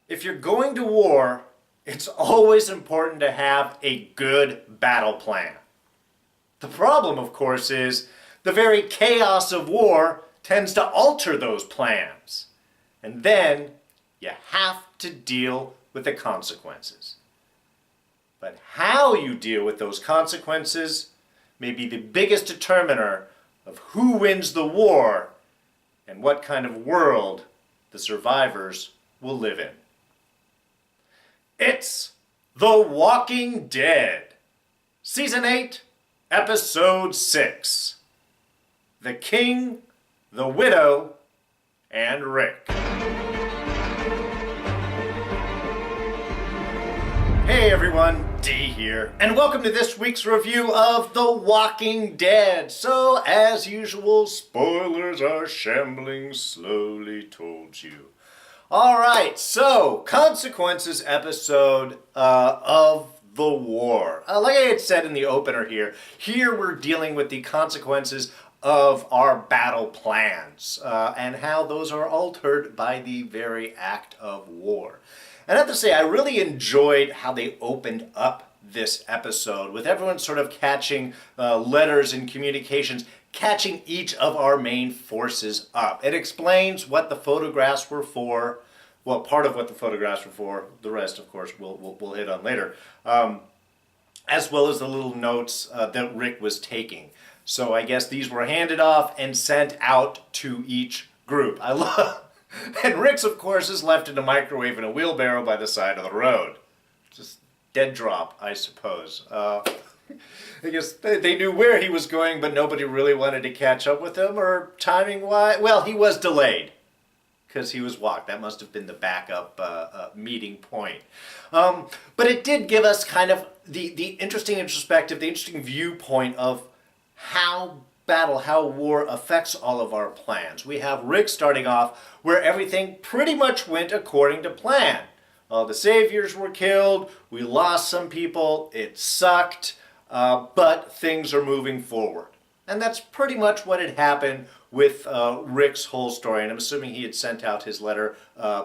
If you're going to war, it's always important to have a good battle plan. The problem, of course, is the very chaos of war tends to alter those plans. And then you have to deal with the consequences. But how you deal with those consequences may be the biggest determiner of who wins the war and what kind of world the survivors will live in. It's The Walking Dead, Season 8, Episode 6. The King, the Widow, and Rick. Hey everyone, D here, and welcome to this week's review of The Walking Dead. So, as usual, spoilers are shambling slowly towards you. Alright, so, consequences episode of the war. Like I had said in the opener here we're dealing with the consequences of our battle plans and how those are altered by the very act of war. And I have to say, I really enjoyed how they opened up this episode with everyone sort of catching letters and communications, catching each of our main forces up. It explains what the photographs were for, well, part of what the photographs were for, the rest, of course, we'll hit on later, as well as the little notes that Rick was taking. So I guess these were handed off and sent out to each group. I love... And Rick's, of course, is left in a microwave in a wheelbarrow by the side of the road. Just dead drop, I suppose. I guess they knew where he was going, but nobody really wanted to catch up with him, or timing-wise. Well, he was delayed, because he was walked. That must have been the backup meeting point. But it did give us kind of the interesting introspective, the interesting viewpoint of how war affects all of our plans. We have Rick starting off where everything pretty much went according to plan. The saviors were killed, we lost some people, it sucked, but things are moving forward. And that's pretty much what had happened with Rick's whole story. And I'm assuming he had sent out his letter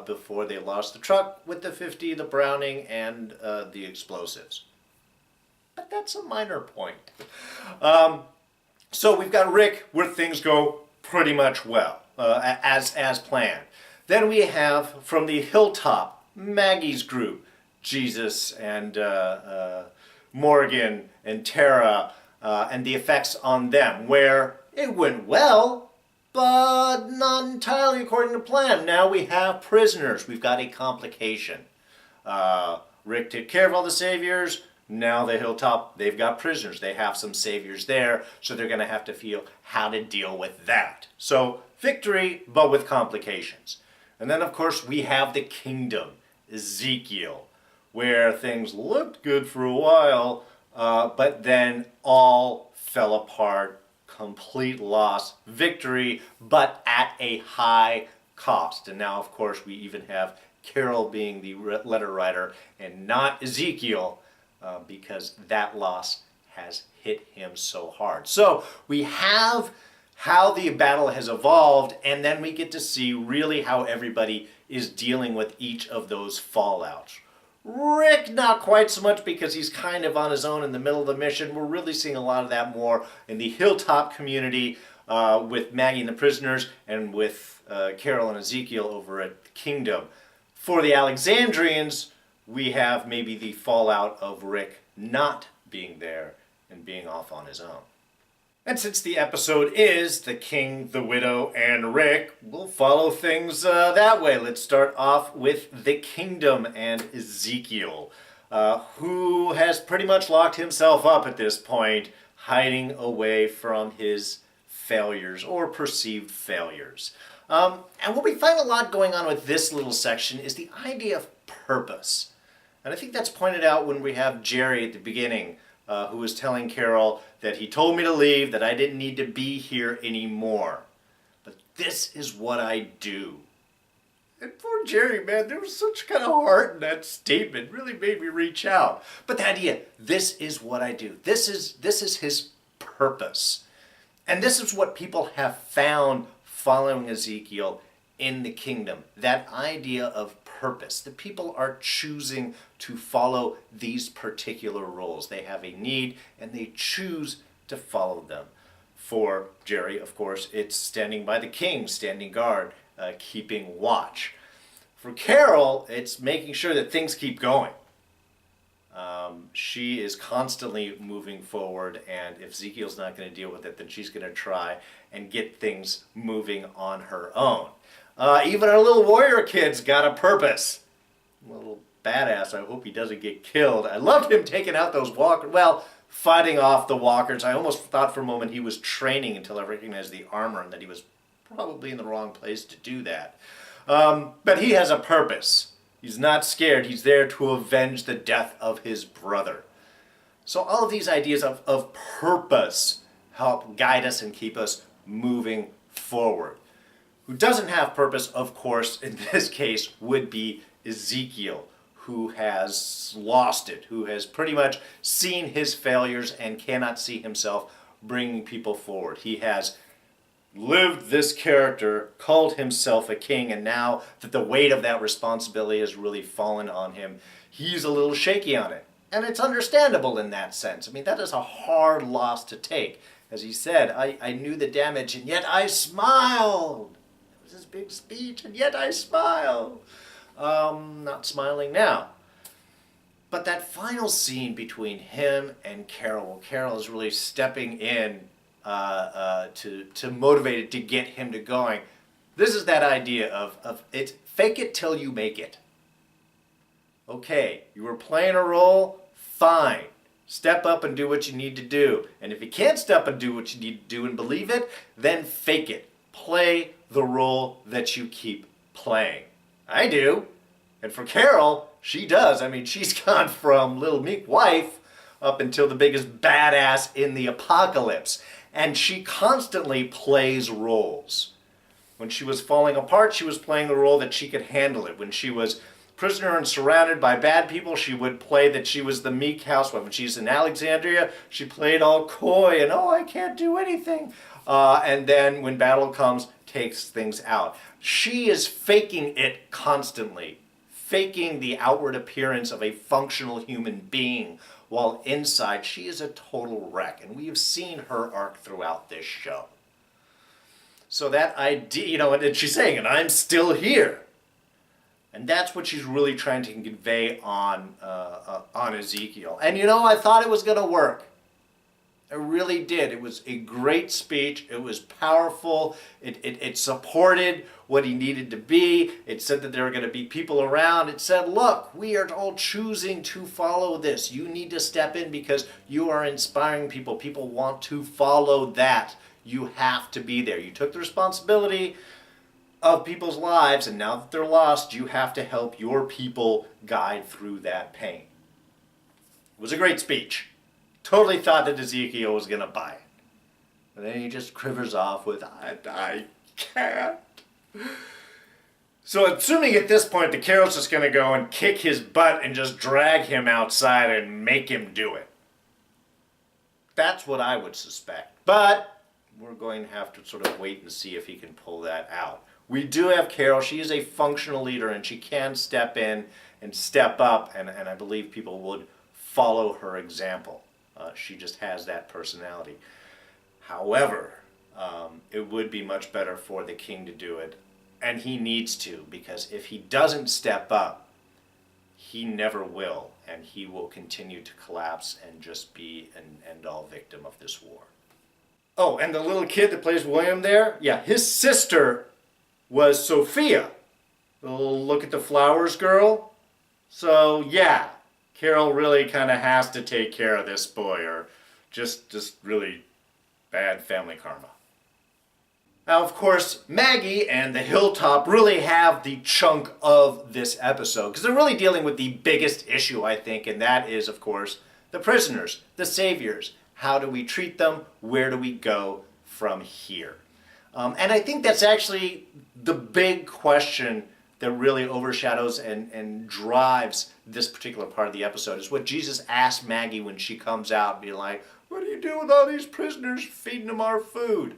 before they lost the truck with the 50, the Browning, and the explosives. But that's a minor point. So we've got Rick where things go pretty much well, as planned. Then we have from the hilltop, Maggie's group, Jesus and Morgan and Tara, and the effects on them, where it went well, but not entirely according to plan. Now we have prisoners. We've got a complication. Rick took care of all the saviors. Now the hilltop, they've got prisoners. They have some saviors there, so they're going to have to feel how to deal with that. So victory, but with complications. And then, of course, we have the kingdom, Ezekiel, where things looked good for a while, but then all fell apart, complete loss, victory, but at a high cost. And now, of course, we even have Carol being the letter writer and not Ezekiel, because that loss has hit him so hard. So we have how the battle has evolved, and then we get to see really how everybody is dealing with each of those fallouts. Rick, not quite so much, because he's kind of on his own in the middle of the mission. We're really seeing a lot of that more in the hilltop community with Maggie and the prisoners, and with Carol and Ezekiel over at the Kingdom. For the Alexandrians, we have maybe the fallout of Rick not being there and being off on his own. And since the episode is The King, the Widow, and Rick, we'll follow things that way. Let's start off with the Kingdom and Ezekiel, who has pretty much locked himself up at this point, hiding away from his failures or perceived failures. And what we find a lot going on with this little section is the idea of purpose. And I think that's pointed out when we have Jerry at the beginning, who was telling Carol that he told me to leave, that I didn't need to be here anymore. But this is what I do. And poor Jerry, man, there was such kind of heart in that statement. It really made me reach out. But the idea, this is what I do. This is his purpose. And this is what people have found following Ezekiel in the kingdom. That idea of purpose. The people are choosing to follow these particular roles. They have a need and they choose to follow them. For Jerry, of course, it's standing by the king, standing guard, keeping watch. For Carol, it's making sure that things keep going. She is constantly moving forward, and if Ezekiel's not going to deal with it, then she's going to try and get things moving on her own. Even our little warrior kid's got a purpose. A little badass. I hope he doesn't get killed. I loved him taking out those walkers. Well, fighting off the walkers. I almost thought for a moment he was training until I recognized the armor and that he was probably in the wrong place to do that. But he has a purpose. He's not scared. He's there to avenge the death of his brother. So all of these ideas of purpose help guide us and keep us moving forward. Who doesn't have purpose, of course, in this case, would be Ezekiel, who has lost it, who has pretty much seen his failures and cannot see himself bringing people forward. He has lived this character, called himself a king, and now that the weight of that responsibility has really fallen on him, he's a little shaky on it. And it's understandable in that sense. I mean, that is a hard loss to take. As he said, I knew the damage, and yet I smiled. It was his big speech, and yet I smiled. Not smiling now. But that final scene between him and Carol, Carol is really stepping in to motivate it, to get him to going. This is that idea of it's fake it till you make it. Okay, you were playing a role, fine. Step up and do what you need to do. And if you can't step and do what you need to do and believe it, then fake it. Play the role that you keep playing. I do. And for Carol, she does. I mean, she's gone from little meek wife up until the biggest badass in the apocalypse. And she constantly plays roles. When she was falling apart, she was playing the role that she could handle it. When she was prisoner and surrounded by bad people, she would play that she was the meek housewife. When she's in Alexandria, she played all coy and, oh, I can't do anything. And then when battle comes, takes things out. She is faking it constantly, faking the outward appearance of a functional human being, while inside she is a total wreck. And we have seen her arc throughout this show. So that idea, and she's saying, and I'm still here. And that's what she's really trying to convey on Ezekiel. And I thought it was going to work. I really did. It was a great speech. It was powerful. It supported what he needed to be. It said that there were going to be people around. It said, look, we are all choosing to follow this. You need to step in because you are inspiring people. People want to follow that. You have to be there. You took the responsibility of people's lives, and now that they're lost, you have to help your people guide through that pain. It was a great speech. Totally thought that Ezekiel was going to buy it. But then he just quivers off with, I can't. So assuming at this point that Carol's just going to go and kick his butt and just drag him outside and make him do it. That's what I would suspect. But we're going to have to sort of wait and see if he can pull that out. We do have Carol. She is a functional leader, and she can step in and step up, and I believe people would follow her example. She just has that personality. However, it would be much better for the king to do it, and he needs to, because if he doesn't step up, he never will, and he will continue to collapse and just be an end-all victim of this war. Oh, and the little kid that plays William there, yeah, his sister was Sophia, the little look at the flowers girl. So yeah, Carol really kind of has to take care of this boy, or just really bad family karma. Now, of course, Maggie and the Hilltop really have the chunk of this episode, because they're really dealing with the biggest issue, I think, and that is, of course, the prisoners, the saviors. How do we treat them? Where do we go from here? And I think that's actually the big question that really overshadows and drives this particular part of the episode, is what Jesus asked Maggie when she comes out, being like, what do you do with all these prisoners, feeding them our food?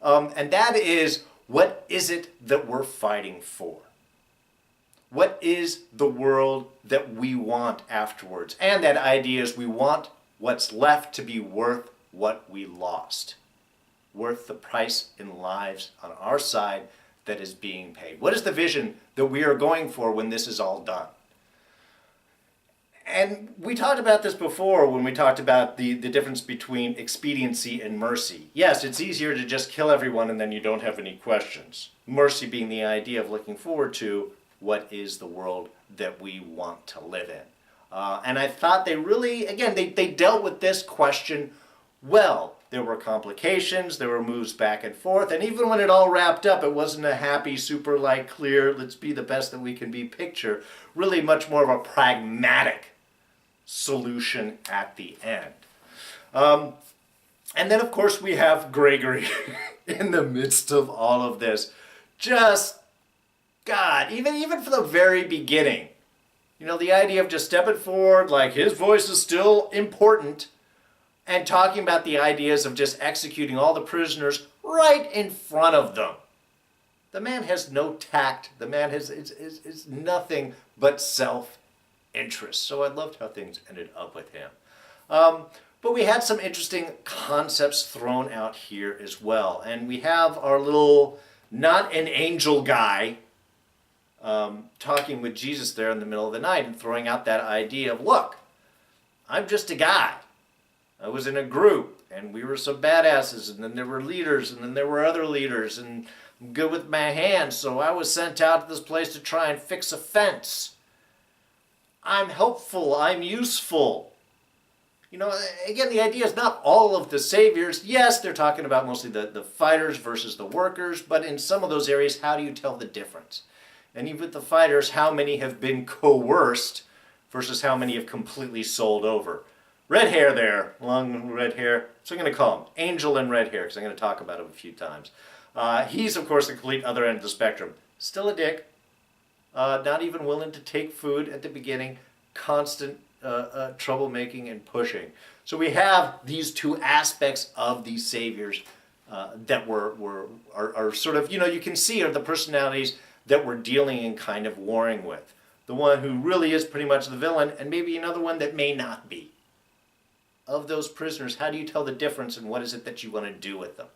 And that is, what is it that we're fighting for? What is the world that we want afterwards? And that idea is we want what's left to be worth what we lost. Worth the price in lives on our side that is being paid. What is the vision that we are going for when this is all done? And we talked about this before when we talked about the difference between expediency and mercy. Yes, it's easier to just kill everyone and then you don't have any questions. Mercy being the idea of looking forward to what is the world that we want to live in. And I thought they really, again, they dealt with this question well. There were complications, there were moves back and forth, and even when it all wrapped up, it wasn't a happy, super clear, let's be the best that we can be picture. Really much more of a pragmatic solution at the end. And then, of course, we have Gregory in the midst of all of this. Just, God, even for the very beginning, you know, the idea of just stepping forward, like his voice is still important, and talking about the ideas of just executing all the prisoners right in front of them. The man has no tact. The man is nothing but self-interest. So I loved how things ended up with him. But we had some interesting concepts thrown out here as well. And we have our little, not an angel guy, talking with Jesus there in the middle of the night and throwing out that idea of, look, I'm just a guy. I was in a group, and we were some badasses, and then there were leaders, and then there were other leaders, and I'm good with my hands, so I was sent out to this place to try and fix a fence. I'm helpful, I'm useful. You know, again, the idea is not all of the saviors. Yes, they're talking about mostly the fighters versus the workers, but in some of those areas, how do you tell the difference? And even with the fighters, how many have been coerced versus how many have completely sold over? Red hair there, long red hair. So I'm going to call him Angel and Red Hair because I'm going to talk about him a few times. He's, of course, the complete other end of the spectrum. Still a dick. Not even willing to take food at the beginning. Constant troublemaking and pushing. So we have these two aspects of these saviors that are sort of, you know, you can see are the personalities that we're dealing and kind of warring with. The one who really is pretty much the villain, and maybe another one that may not be. Of those prisoners, how do you tell the difference, and what is it that you want to do with them?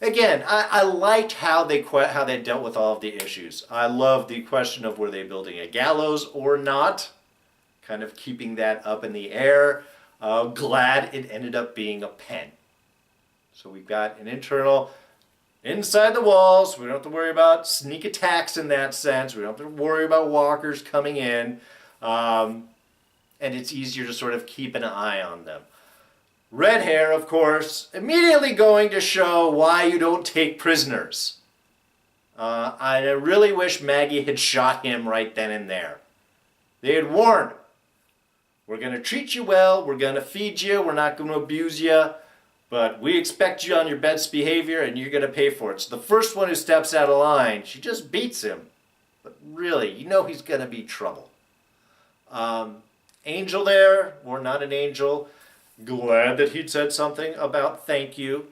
Again, I liked how they dealt with all of the issues. I love the question of were they building a gallows or not, kind of keeping that up in the air. Glad it ended up being a pen. So we've got an internal inside the walls. We don't have to worry about sneak attacks in that sense. We don't have to worry about walkers coming in. And it's easier to sort of keep an eye on them. Red Hair, of course, immediately going to show why you don't take prisoners. I really wish Maggie had shot him right then and there. They had warned him. We're going to treat you well, we're going to feed you, we're not going to abuse you, but we expect you on your best behavior and you're going to pay for it. So the first one who steps out of line, she just beats him. But really, you know he's going to be trouble. Angel there, or not an angel, glad that he'd said something about thank you.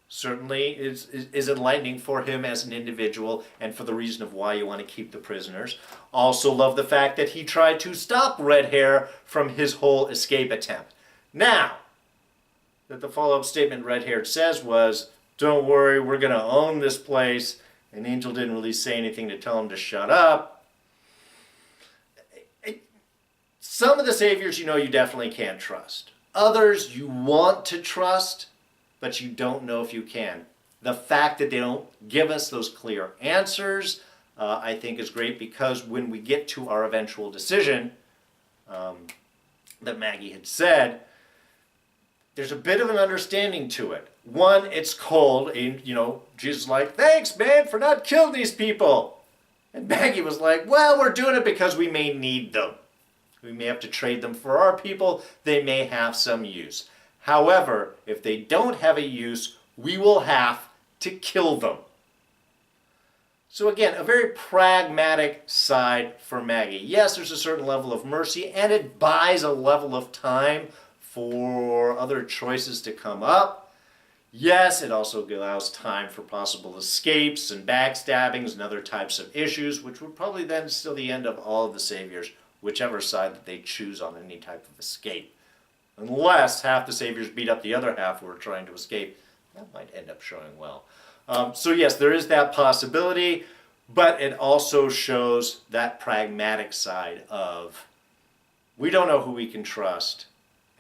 Certainly is enlightening for him as an individual and for the reason of why you want to keep the prisoners. Also love the fact that he tried to stop Red Hair from his whole escape attempt. Now, that the follow-up statement Red Hair says was, don't worry, we're going to own this place, and Angel didn't really say anything to tell him to shut up. Some of the saviors you know you definitely can't trust. Others you want to trust, but you don't know if you can. The fact that they don't give us those clear answers, I think is great because when we get to our eventual decision that Maggie had said, there's a bit of an understanding to it. One, it's cold, and you know, Jesus is like, thanks man for not killing these people. And Maggie was like, well, we're doing it because we may need them. We may have to trade them for our people. They may have some use. However, if they don't have a use, we will have to kill them. So again, a very pragmatic side for Maggie. Yes, there's a certain level of mercy, and it buys a level of time for other choices to come up. Yes, it also allows time for possible escapes and backstabbings and other types of issues, which would probably then still the end of all of the saviors, whichever side that they choose on any type of escape. Unless half the saviors beat up the other half who are trying to escape. That might end up showing well. So yes, there is that possibility, but it also shows that pragmatic side of we don't know who we can trust,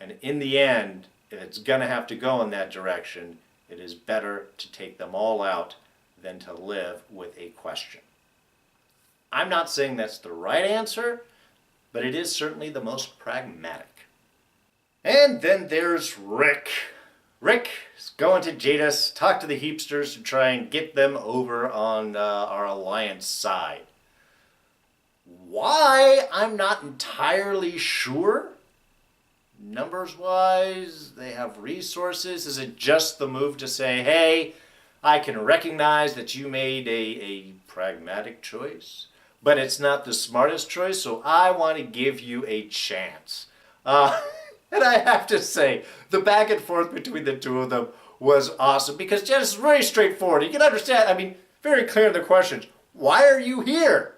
and in the end, if it's going to have to go in that direction, it is better to take them all out than to live with a question. I'm not saying that's the right answer, but it is certainly the most pragmatic. And then there's Rick. Rick is going to Jadis, talk to the Heapsters to try and get them over on our alliance side. Why? I'm not entirely sure. Numbers-wise, they have resources. Is it just the move to say, hey, I can recognize that you made a pragmatic choice, but it's not the smartest choice, so I want to give you a chance. And I have to say, the back and forth between the two of them was awesome, because Janice is very straightforward. You can understand, I mean, very clear in the questions. Why are you here?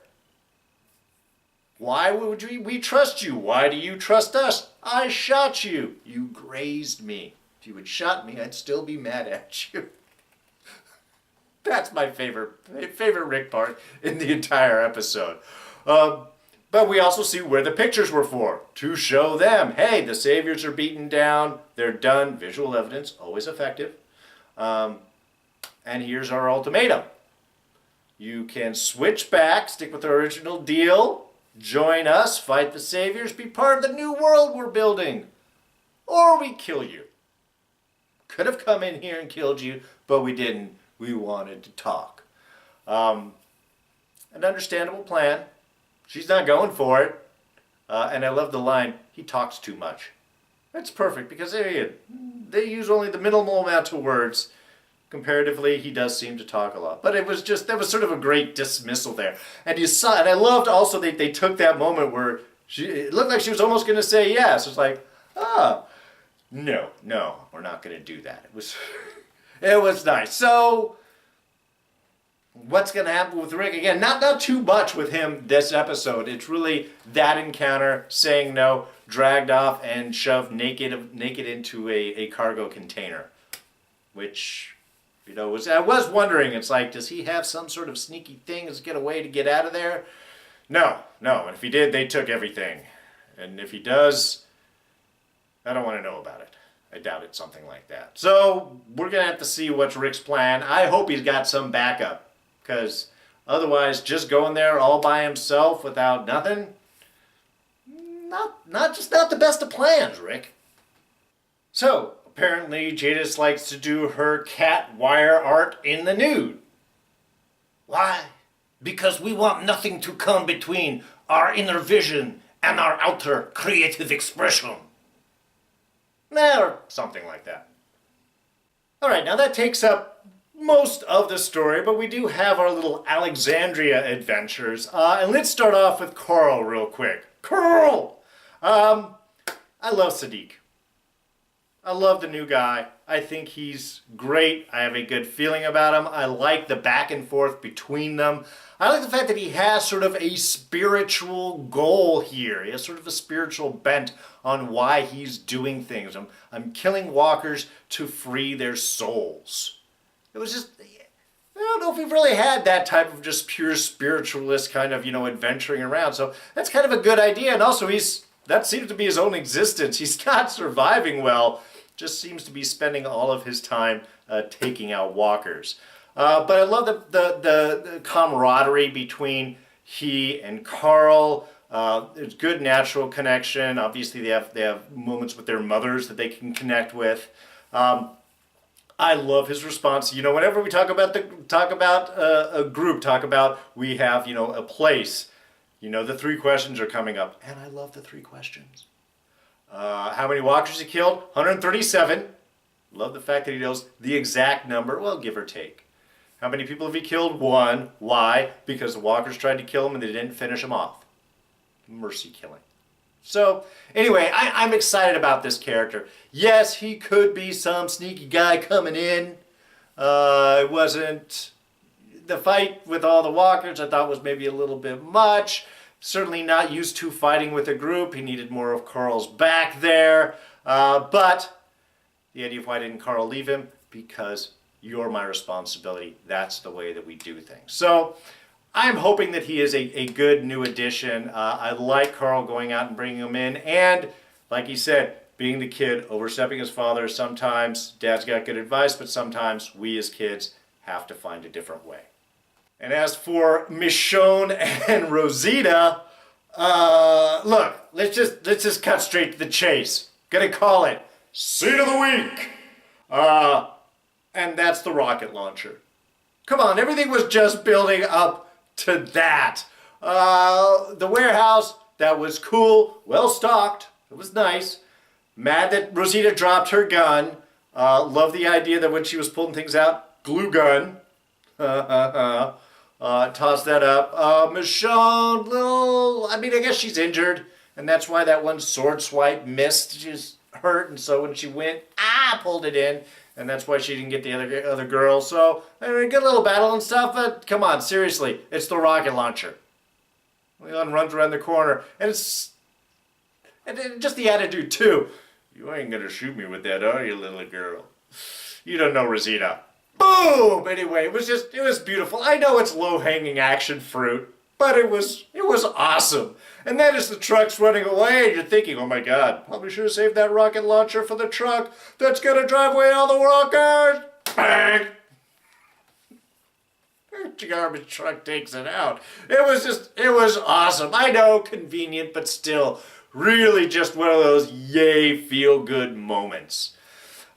Why would we trust you? Why do you trust us? I shot you. You grazed me. If you had shot me, I'd still be mad at you. That's my favorite Rick part in the entire episode. But we also see where the pictures were for, to show them, hey, the saviors are beaten down, they're done, visual evidence, always effective. And here's our ultimatum. You can switch back, stick with the original deal, join us, fight the saviors, be part of the new world we're building, or we kill you. Could have come in here and killed you, but we didn't. We wanted to talk. An understandable plan. She's not going for it. And I love the line, he talks too much. That's perfect, because they use only the minimal amount of words. Comparatively, he does seem to talk a lot. But it was just, that was sort of a great dismissal there. And you saw, and I loved also that they took that moment where it looked like she was almost going to say yes. It's like, no, we're not going to do that. It was nice. So, what's going to happen with Rick? Again, not too much with him this episode. It's really that encounter, saying no, dragged off and shoved naked into a cargo container. Which, you know, I was wondering, it's like, does he have some sort of sneaky thing to get away to get out of there? No. And if he did, they took everything. And if he does, I don't want to know about it. I doubt it's something like that. So, we're going to have to see what's Rick's plan. I hope he's got some backup. Because otherwise, just going there all by himself without nothing, not the best of plans, Rick. So, apparently, Jadis likes to do her cat wire art in the nude. Why? Because we want nothing to come between our inner vision and our outer creative expression. Or something like that. Alright, now that takes up most of the story, but we do have our little Alexandria adventures. And let's start off with Carl real quick. Carl! I love Sadiq. I love the new guy. I think he's great. I have a good feeling about him. I like the back and forth between them. I like the fact that he has sort of a spiritual goal here. He has sort of a spiritual bent on why he's doing things. I'm killing walkers to free their souls. It was just, I don't know if we've really had that type of just pure spiritualist kind of, adventuring around. So that's kind of a good idea. And also that seems to be his own existence. He's not surviving well. Just seems to be spending all of his time taking out walkers. But I love the camaraderie between he and Carl. There's good natural connection. Obviously, they have moments with their mothers that they can connect with. I love his response. Whenever we talk about a group, we have a place. The 3 questions are coming up, and I love the 3 questions. How many walkers he killed? 137. Love the fact that he knows the exact number. Well, give or take. How many people have he killed? 1. Why? Because the walkers tried to kill him and they didn't finish him off. Mercy killing. So anyway, I'm excited about this character. Yes, he could be some sneaky guy coming in. It wasn't... The fight with all the walkers I thought was maybe a little bit much. Certainly not used to fighting with a group. He needed more of Carl's back there. But the idea of why didn't Carl leave him? Because you're my responsibility. That's the way that we do things. So I'm hoping that he is a good new addition. I like Carl going out and bringing him in. And like he said, being the kid, overstepping his father. Sometimes dad's got good advice, but sometimes we as kids have to find a different way. And as for Michonne and Rosita, look, let's just cut straight to the chase. Gonna call it Scene of the Week. And that's the rocket launcher. Come on, everything was just building up to that. The warehouse, that was cool, well stocked. It was nice. Mad that Rosita dropped her gun. Love the idea that when she was pulling things out, glue gun. Toss that up. Michonne, I guess she's injured, and that's why that one sword swipe missed. She's hurt, and so when she went, pulled it in, and that's why she didn't get the other girl. So, good little battle and stuff, but come on, seriously, it's the rocket launcher. Leon runs around the corner, and just the attitude, too. You ain't gonna shoot me with that, are you, little girl? You don't know Rosita. Boom! Anyway, it was beautiful. I know it's low-hanging action fruit, but it was awesome. And then as the truck's running away, you're thinking, oh my God, probably should have saved that rocket launcher for the truck that's gonna drive away all the walkers. Bang! The garbage truck takes it out. It was awesome. I know, convenient, but still, really just one of those yay, feel-good moments.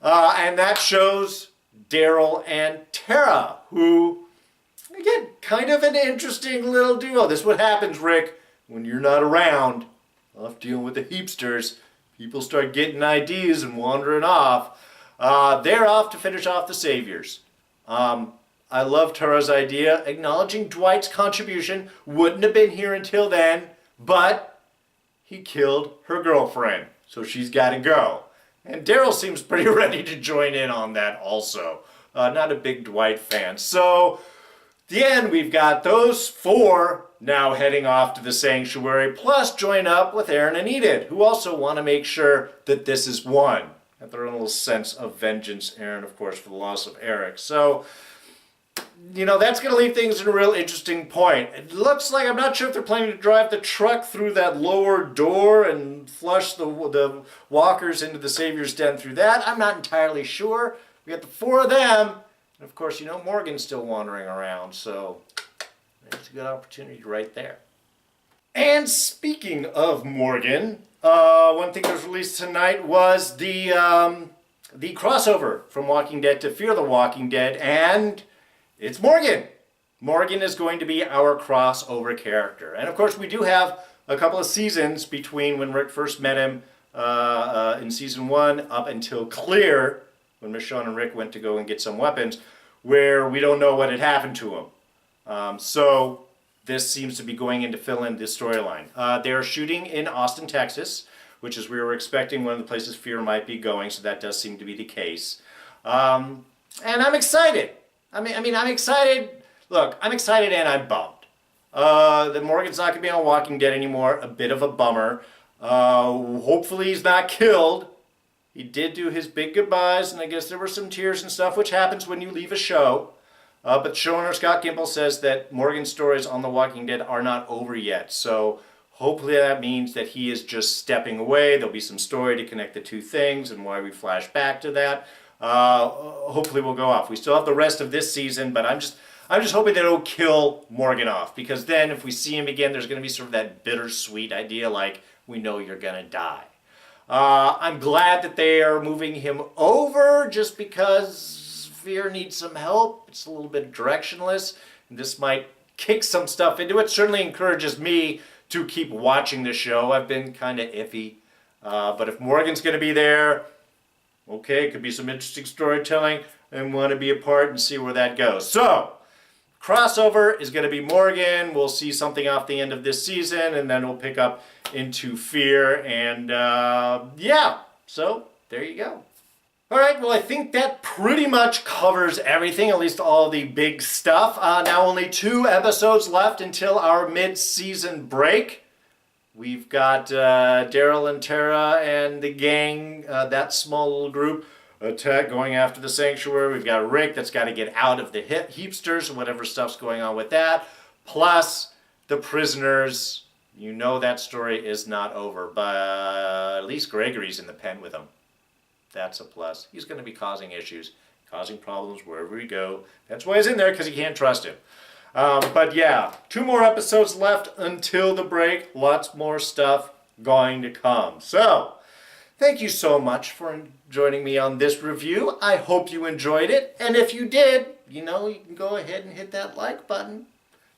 And that shows Daryl and Tara, who, again, kind of an interesting little duo. This is what happens, Rick, when you're not around, off dealing with the heapsters. People start getting ideas and wandering off. They're off to finish off the Saviors. I love Tara's idea, acknowledging Dwight's contribution. Wouldn't have been here until then, but he killed her girlfriend, so she's got to go. And Daryl seems pretty ready to join in on that also. Not a big Dwight fan. So, the end, we've got those four now heading off to the sanctuary, plus join up with Aaron and Enid, who also want to make sure that this is won. Have their own little sense of vengeance, Aaron, of course, for the loss of Eric. So, that's going to leave things in a real interesting point. It looks like, I'm not sure if they're planning to drive the truck through that lower door and flush the walkers into the Savior's Den through that. I'm not entirely sure. We got the four of them. And of course, Morgan's still wandering around, so it's a good opportunity right there. And speaking of Morgan, one thing that was released tonight was the crossover from Walking Dead to Fear the Walking Dead, and it's Morgan. Morgan is going to be our crossover character. And of course, we do have a couple of seasons between when Rick first met him in season 1 up until Clear, when Michonne and Rick went to go and get some weapons, where we don't know what had happened to him. So this seems to be going in to fill in this storyline. They are shooting in Austin, Texas, which is where we were expecting one of the places Fear might be going, so that does seem to be the case. And I'm excited. I'm excited. Look, I'm excited and I'm bummed. That Morgan's not going to be on Walking Dead anymore. A bit of a bummer. Hopefully he's not killed. He did do his big goodbyes, and I guess there were some tears and stuff, which happens when you leave a show. But showrunner Scott Gimple says that Morgan's stories on The Walking Dead are not over yet. So hopefully that means that he is just stepping away. There'll be some story to connect the two things and why we flash back to that. Hopefully we'll go off. We still have the rest of this season, but I'm just hoping they don't kill Morgan off, because then if we see him again, there's going to be sort of that bittersweet idea like, we know you're going to die. I'm glad that they are moving him over just because Fear needs some help. It's a little bit directionless, and this might kick some stuff into it. Certainly encourages me to keep watching the show. I've been kind of iffy, but if Morgan's going to be there, okay, it could be some interesting storytelling, and want to be a part and see where that goes. So, crossover is going to be Morgan. We'll see something off the end of this season, and then we'll pick up into Fear. And yeah, so there you go. All right, well, I think that pretty much covers everything, at least all the big stuff. Now only 2 episodes left until our mid-season break. We've got Daryl and Tara and the gang, that small little group, going after the sanctuary. We've got Rick that's got to get out of the heapsters and whatever stuff's going on with that. Plus, the prisoners. You know that story is not over, but at least Gregory's in the pen with them. That's a plus. He's going to be causing issues, causing problems wherever we go. That's why he's in there, because you can't trust him. But yeah, 2 more episodes left until the break. Lots more stuff going to come. So, thank you so much for joining me on this review. I hope you enjoyed it. And if you did, you can go ahead and hit that like button.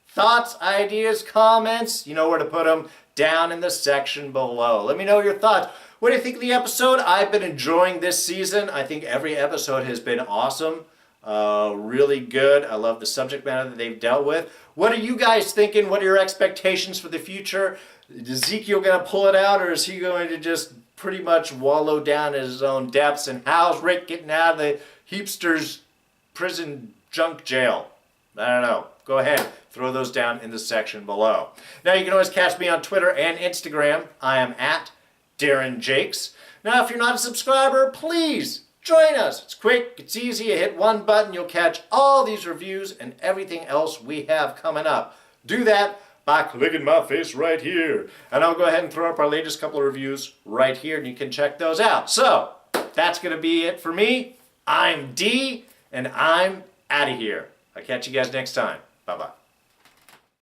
Thoughts, ideas, comments, you know where to put them down in the section below. Let me know your thoughts. What do you think of the episode? I've been enjoying this season. I think every episode has been awesome. Really good. I love the subject matter that they've dealt with. What are you guys thinking? What are your expectations for the future? Is Ezekiel going to pull it out, or is he going to just pretty much wallow down in his own depths? And how's Rick getting out of the Heapsters prison junk jail? I don't know. Go ahead. Throw those down in the section below. Now you can always catch me on Twitter and Instagram. I am at Darren Jakes. Now, if you're not a subscriber, please join us. It's quick, it's easy. You hit one button, you'll catch all these reviews and everything else we have coming up. Do that by clicking my face right here. And I'll go ahead and throw up our latest couple of reviews right here, and you can check those out. So, that's going to be it for me. I'm D, and I'm out of here. I'll catch you guys next time. Bye-bye.